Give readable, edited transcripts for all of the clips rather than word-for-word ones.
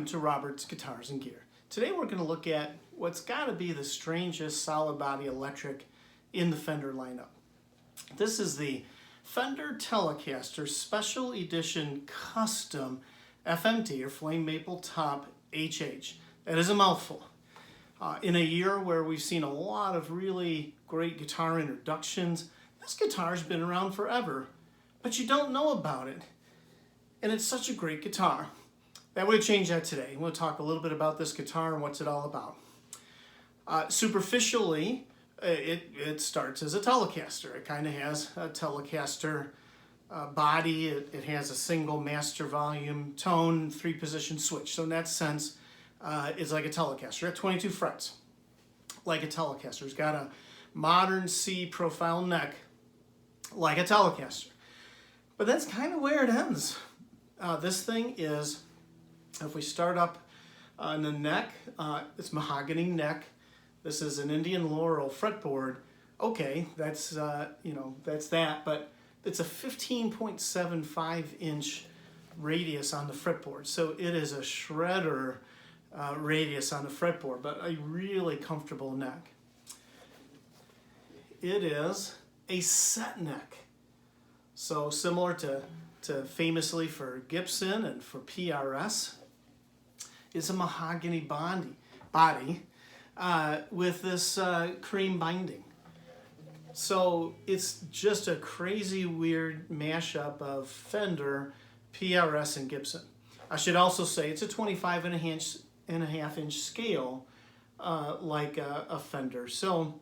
Welcome to Robert's Guitars and Gear. Today we're going to look at what's got to be the strangest solid body electric in the Fender lineup. This is the Fender Telecaster Special Edition Custom FMT or Flame Maple Top HH. That is a mouthful. In a year where we've seen a lot of really great guitar introductions, this guitar's been around forever, but you don't know about it. And it's such a great guitar. That would change that today. We'll talk a little bit about this guitar and what's it all about. Superficially, it starts as a Telecaster. It kind of has a Telecaster body. It has a single master volume tone, 3-position switch. So in that sense, it's like a Telecaster at 22 frets, like a Telecaster. It's got a modern C profile neck, like a Telecaster. But that's kind of where it ends. This thing is, if we start up on the neck, it's mahogany neck. This is an Indian Laurel fretboard. Okay, that's that's that, but it's a 15.75 inch radius on the fretboard. So it is a shredder radius on the fretboard, but a really comfortable neck. It is a set neck. So similar to famously for Gibson and for PRS, it's a mahogany body with this cream binding. So it's just a crazy weird mashup of Fender, PRS, and Gibson. I should also say it's a 25.5 inch scale like a Fender. So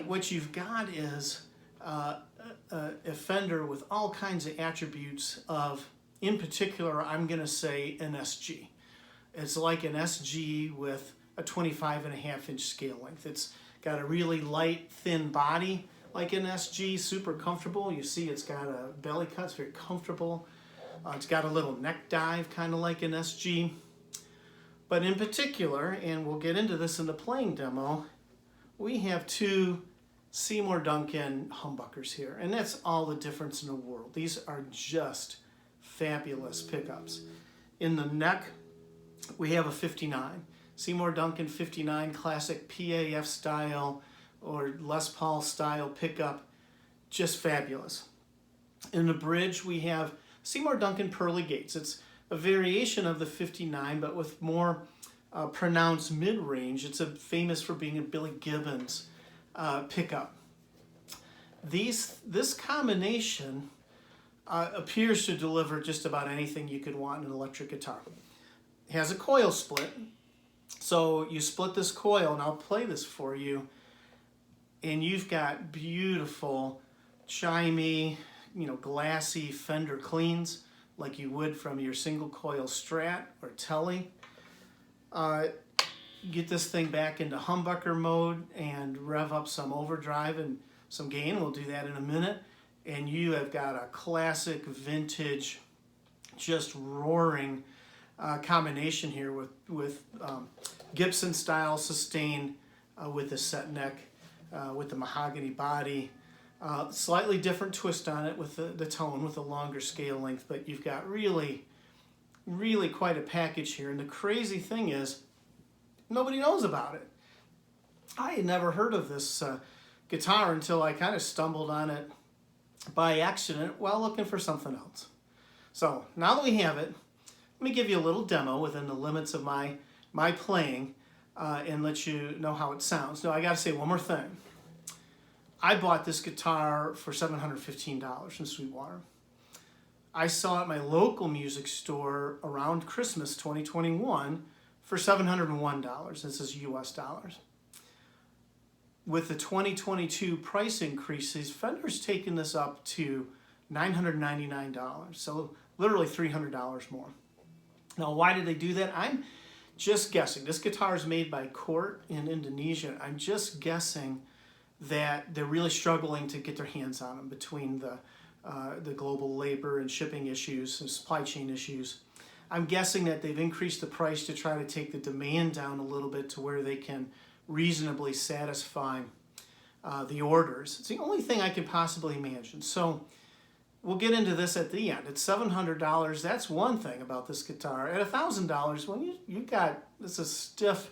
what you've got is a Fender with all kinds of attributes of, in particular, I'm going to say an SG. It's like an SG with a 25.5 inch scale length. It's got a really light, thin body like an SG, super comfortable. You see it's got a belly cut, it's very comfortable. It's got a little neck dive, kind of like an SG. But in particular, and we'll get into this in the playing demo, we have two Seymour Duncan humbuckers here, and that's all the difference in the world. These are just fabulous pickups. In the neck, we have a 59. Seymour Duncan 59 classic PAF style or Les Paul style pickup, just fabulous. In the bridge, we have Seymour Duncan Pearly Gates. It's a variation of the 59, but with more pronounced mid-range. It's famous for being a Billy Gibbons pickup. This combination appears to deliver just about anything you could want in an electric guitar. It has a coil split, so you split this coil, and I'll play this for you, and you've got beautiful, chimey, glassy Fender cleans like you would from your single coil Strat or Tele. Get this thing back into humbucker mode and rev up some overdrive and some gain. We'll do that in a minute. And you have got a classic vintage, just roaring combination here with Gibson style sustain with the set neck, with the mahogany body. Slightly different twist on it with the tone, with a longer scale length, but you've got really, really quite a package here. And the crazy thing is, nobody knows about it. I had never heard of this guitar until I kind of stumbled on it by accident while looking for something else. So now that we have it, let me give you a little demo within the limits of my playing and let you know how it sounds. Now I got to say one more thing. I bought this guitar for $715 from Sweetwater. I saw it at my local music store around Christmas 2021 for $701. This is US dollars. With the 2022 price increases, Fender's taken this up to $999, so literally $300 more. Now, why did they do that? I'm just guessing. This guitar is made by Court in Indonesia. I'm just guessing that they're really struggling to get their hands on them between the global labor and shipping issues and supply chain issues. I'm guessing that they've increased the price to try to take the demand down a little bit to where they can reasonably satisfy the orders. It's the only thing I could possibly imagine. So we'll get into this at the end. It's $700. That's one thing about this guitar. At $1,000, when you got, this is stiff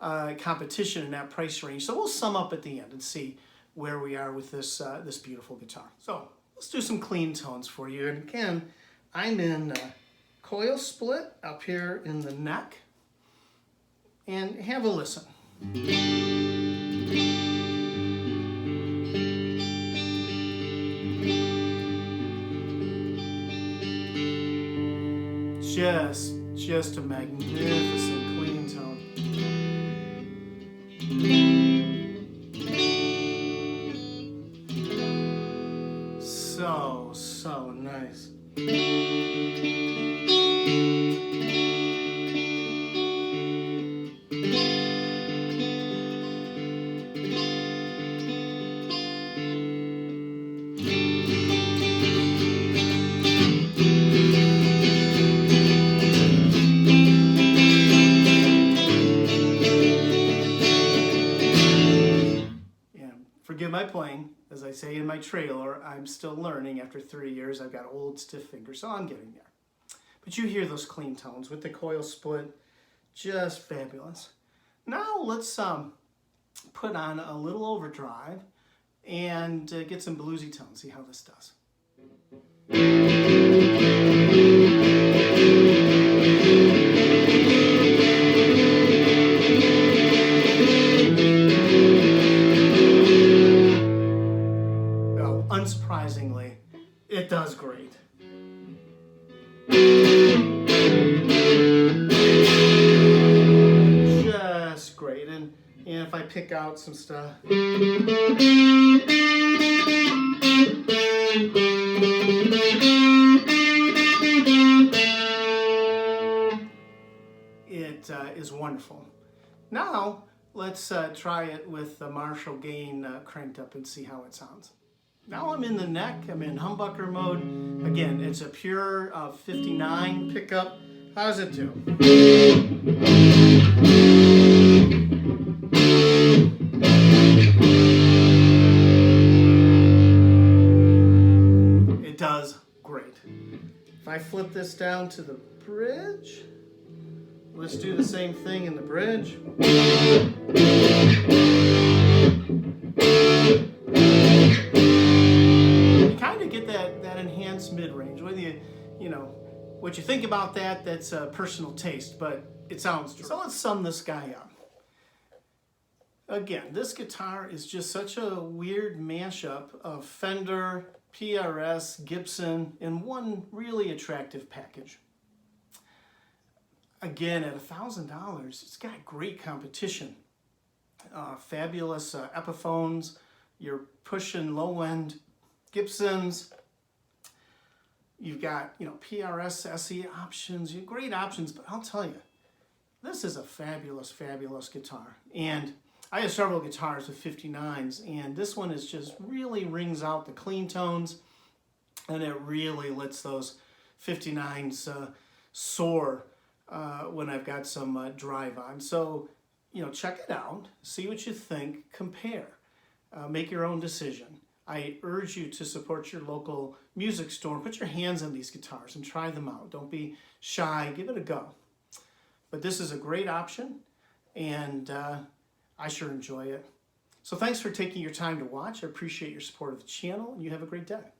competition in that price range. So we'll sum up at the end and see where we are with this this beautiful guitar. So let's do some clean tones for you. And again, I'm in Coil Split up here in the neck. And have a listen. Just a magnificent clean tone. So nice. Forgive my playing. As I say in my trailer, I'm still learning. After 3 years, I've got old stiff fingers, so I'm getting there. But you hear those clean tones with the Coil Split, just fabulous. Now let's put on a little overdrive and get some bluesy tones, see how this does. Unsurprisingly, it does great. Just great. And if I pick out some stuff, it is wonderful. Now let's try it with the Marshall gain cranked up and see how it sounds. Now I'm in the neck, I'm in humbucker mode. Again, it's a pure 59 pickup. How does it do? It does great. If I flip this down to the bridge, let's do the same thing in the bridge. Get that enhanced mid-range. Whether you know what you think about that, that's personal taste, but it sounds true. So let's sum this guy up. Again, this guitar is just such a weird mashup of Fender, PRS, Gibson in one really attractive package. Again, at $1,000, it's got great competition. Fabulous Epiphones. You're pushing low-end Gibsons. You've got, PRS, SE options, great options, but I'll tell you, this is a fabulous, fabulous guitar. And I have several guitars with 59s, and this one is just really rings out the clean tones, and it really lets those 59s soar when I've got some drive on. So, check it out, see what you think, compare, make your own decision. I urge you to support your local music store and put your hands on these guitars and try them out. Don't be shy, give it a go. But this is a great option, and I sure enjoy it. So thanks for taking your time to watch. I appreciate your support of the channel, and you have a great day.